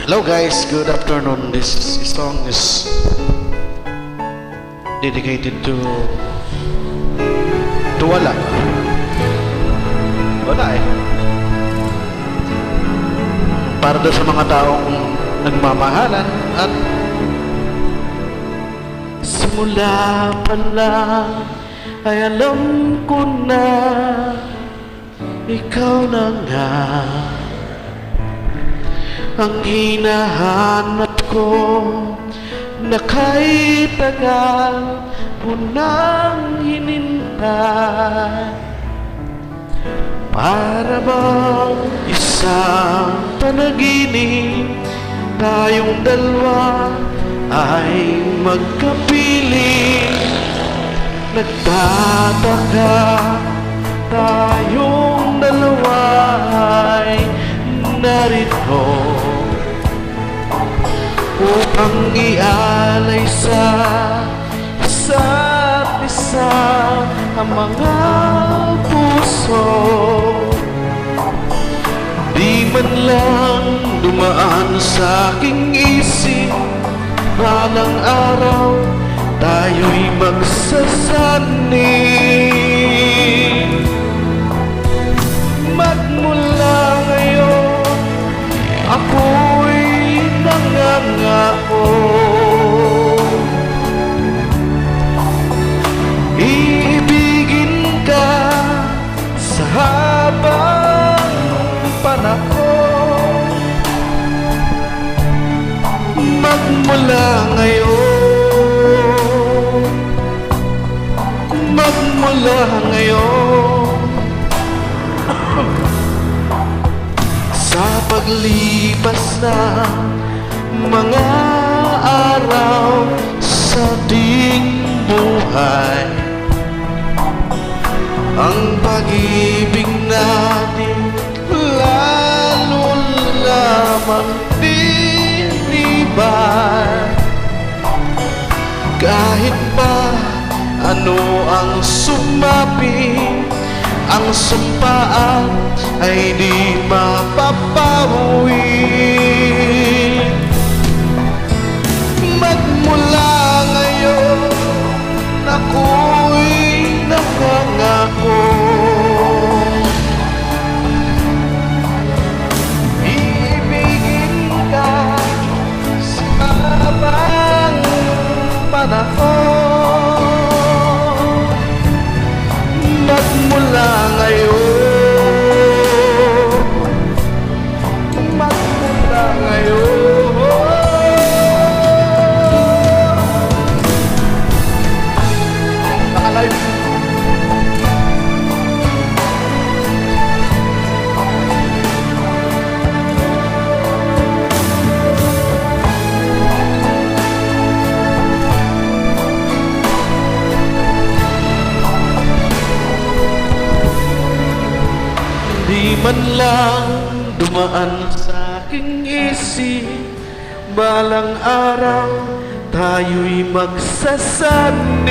Hello guys, good afternoon. This song is dedicated to wala. Wala eh. Para doon sa mga taong nagmamahalan at simula pa lang ay alam ko na ikaw na nga ang hinahanap ko na kahit tagal mo nang hinintay. Para bang isang panaginip, tayong dalawa ay magkapiling. Nagtataka tayong dalawa ay narito upang ialay sa isa't isa ang mga puso. Di man lang dumaan sa aking isip balang araw tayo'y magsasanib. Magmula ngayon ako'y nangangako, iibigin ka sa habang panahon. Magmula ngayon, magmula ngayon, sa paglipas na mga araw sa ating buhay, ang pag-ibig natin lalo lamang titibay. Kahit pa ano ang sumapit, ang sumpaan ay di mapapawi. Magmula ngayon ako'y nangangako, iibigin ka sa habang panahon. Magmula ngayon, magmula ngayon, nakalive. Di man lang dumaan sa aking isip balang araw tayo'y magsasanib.